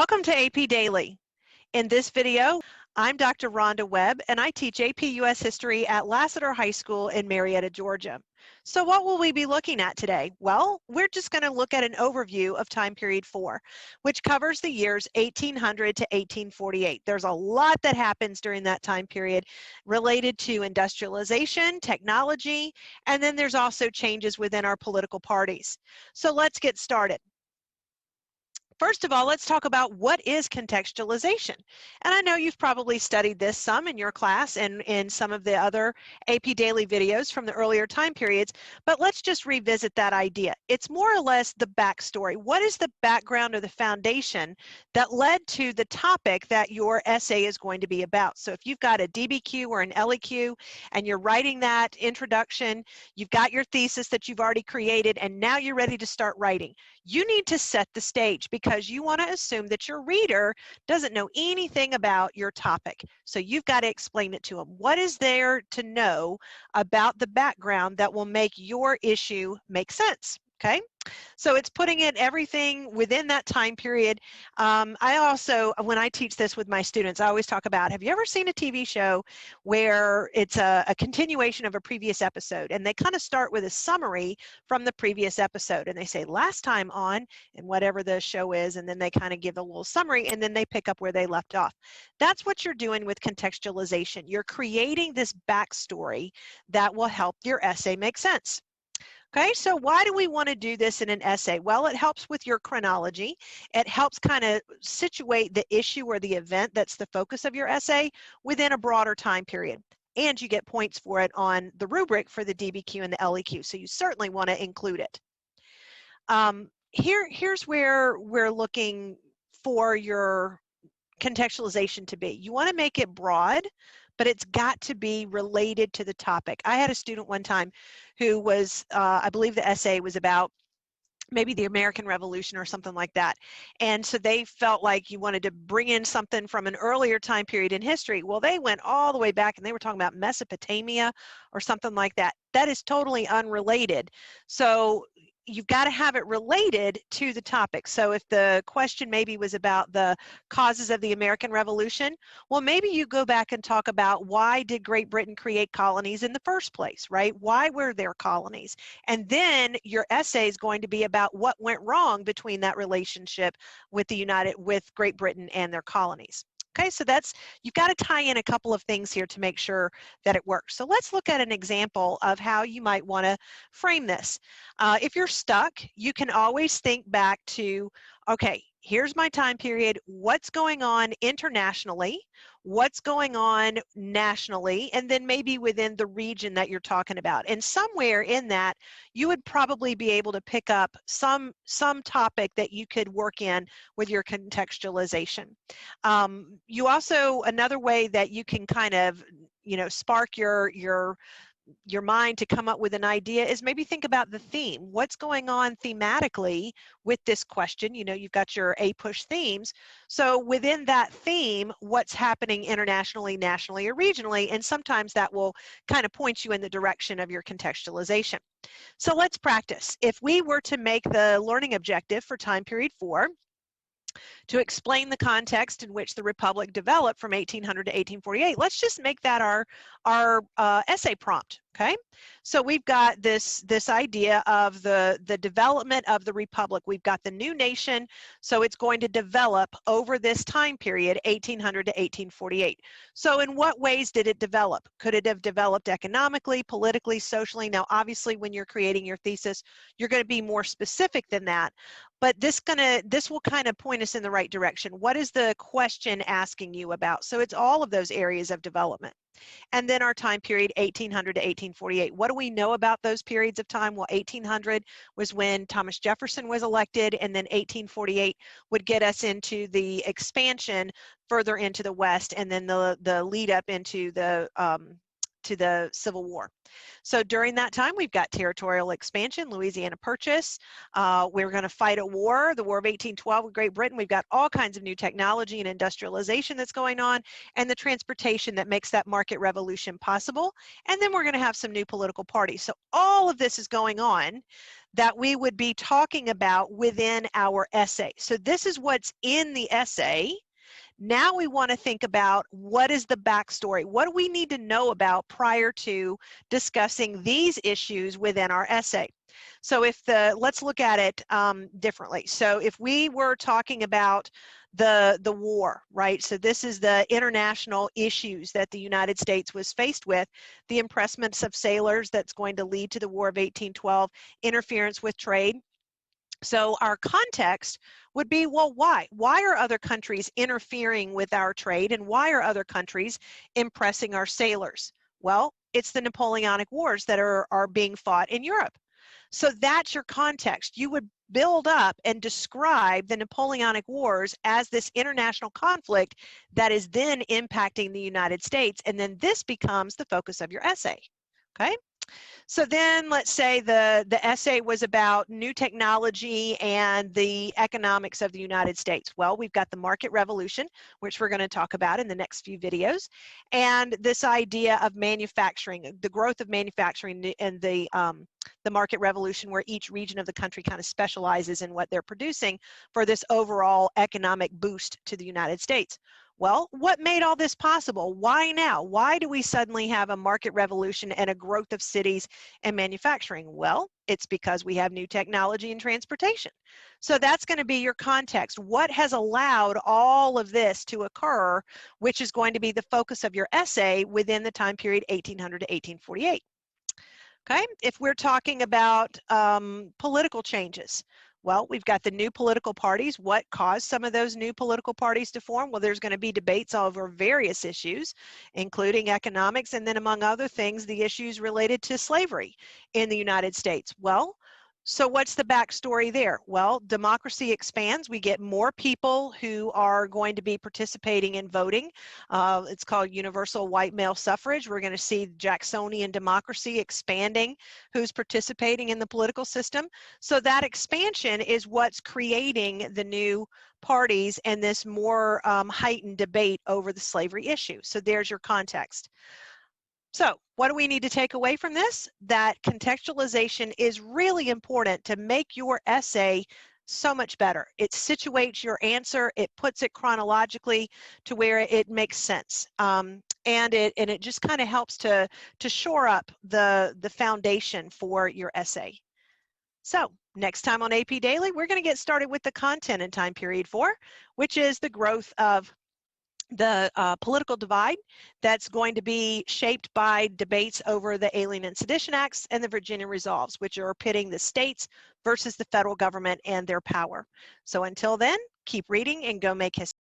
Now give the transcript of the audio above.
Welcome to AP Daily. In this video, I'm Dr. Rhonda Webb, and I teach AP US History at Lassiter High School in Marietta, Georgia. So what will we be looking at today? Well, we're just going to look at an overview of time period 4, which covers the years 1800 to 1848. There's a lot that happens during that time period related to industrialization, technology, and then there's also changes within our political parties. So let's get started. First of all, let's talk about what is contextualization. And I know you've probably studied this some in your class and in some of the other AP Daily videos from the earlier time periods, but let's just revisit that idea. It's more or less the backstory. What is the background or the foundation that led to the topic that your essay is going to be about? So if you've got a DBQ or an LEQ and you're writing that introduction, you've got your thesis that you've already created, and now you're ready to start writing. You need to set the stage because you want to assume that your reader doesn't know anything about your topic. So you've got to explain it to them. What is there to know about the background that will make your issue make sense? Okay, so it's putting in everything within that time period. I also, when I teach this with my students, I always talk about, have you ever seen a TV show where it's a continuation of a previous episode, and they kind of start with a summary from the previous episode, and they say last time on, and whatever the show is, and then they kind of give a little summary, and then they pick up where they left off. That's what you're doing with contextualization. You're creating this backstory that will help your essay make sense. Okay, so why do we want to do this in an essay? Well, it helps with your chronology. It helps kind of situate the issue or the event that's the focus of your essay within a broader time period. And you get points for it on the rubric for the DBQ and the LEQ, so you certainly want to include it. Here's where we're looking for your contextualization to be. You want to make it broad, but it's got to be related to the topic. I had a student one time who was, I believe the essay was about maybe the American Revolution or something like that. And so they felt like you wanted to bring in something from an earlier time period in history. Well, they went all the way back and they were talking about Mesopotamia or something like that. That is totally unrelated. So you've got to have it related to the topic. So if the question maybe was about the causes of the American Revolution, well, maybe you go back and talk about why did Great Britain create colonies in the first place, right? Why were there colonies? And then your essay is going to be about what went wrong between that relationship with Great Britain and their colonies. Okay, so you've got to tie in a couple of things here to make sure that it works. So let's look at an example of how you might want to frame this. If you're stuck, you can always think back to, okay, here's my time period, what's going on internationally, what's going on nationally, and then maybe within the region that you're talking about. And somewhere in that, you would probably be able to pick up some topic that you could work in with your contextualization. You also, another way that you can kind of, spark your mind to come up with an idea is maybe think about the theme. What's going on thematically with this question? You've got your A-push themes. So within that theme, what's happening internationally, nationally, or regionally? And sometimes that will kind of point you in the direction of your contextualization. So let's practice. If we were to make the learning objective for time period 4, to explain the context in which the Republic developed from 1800 to 1848. Let's just make that our essay prompt, okay? So we've got this idea of the development of the Republic. We've got the new nation, so it's going to develop over this time period, 1800 to 1848. So in what ways did it develop? Could it have developed economically, politically, socially? Now, obviously, when you're creating your thesis, you're going to be more specific than that. But this will kind of point us in the right direction. What is the question asking you about? So it's all of those areas of development. And then our time period, 1800 to 1848. What do we know about those periods of time? Well, 1800 was when Thomas Jefferson was elected, and then 1848 would get us into the expansion further into the West, and then the lead up into the Civil War. So during that time, we've got territorial expansion, Louisiana Purchase. We're going to fight a war, the War of 1812 with Great Britain. We've got all kinds of new technology and industrialization that's going on, and the transportation that makes that market revolution possible. And then we're going to have some new political parties. So all of this is going on. that we would be talking about within our essay. So this is what's in the essay. Now we want to think about what is the backstory? What do we need to know about prior to discussing these issues within our essay? So let's look at it differently. So if we were talking about the war, right? So this is the international issues that the United States was faced with, the impressments of sailors that's going to lead to the War of 1812, interference with trade. So our context would be, well, why? Why are other countries interfering with our trade, and why are other countries impressing our sailors? Well, it's the Napoleonic Wars that are being fought in Europe. So that's your context. You would build up and describe the Napoleonic Wars as this international conflict that is then impacting the United States, and then this becomes the focus of your essay, okay? So then let's say the essay was about new technology and the economics of the United States. Well, we've got the market revolution, which we're going to talk about in the next few videos, and this idea of manufacturing, the growth of manufacturing and the market revolution, where each region of the country kind of specializes in what they're producing for this overall economic boost to the United States. Well, what made all this possible? Why now? Why do we suddenly have a market revolution and a growth of cities and manufacturing? Well, it's because we have new technology and transportation. So that's going to be your context. What has allowed all of this to occur, which is going to be the focus of your essay within the time period 1800 to 1848. Okay, if we're talking about political changes, well, we've got the new political parties. What caused some of those new political parties to form? Well, there's going to be debates over various issues, including economics, and then among other things, the issues related to slavery in the United States. Well, so what's the backstory there? Well, democracy expands. We get more people who are going to be participating in voting. It's called universal white male suffrage. We're going to see Jacksonian democracy expanding, who's participating in the political system. So that expansion is what's creating the new parties and this more heightened debate over the slavery issue. So there's your context. So what do we need to take away from this? That contextualization is really important to make your essay so much better. It situates your answer, it puts it chronologically to where it makes sense. And it just kind of helps to shore up the foundation for your essay. So next time on AP Daily, we're going to get started with the content in time period 4, which is the growth of the political divide that's going to be shaped by debates over the Alien and Sedition Acts and the Virginia Resolves, which are pitting the states versus the federal government and their power. So until then, keep reading and go make history.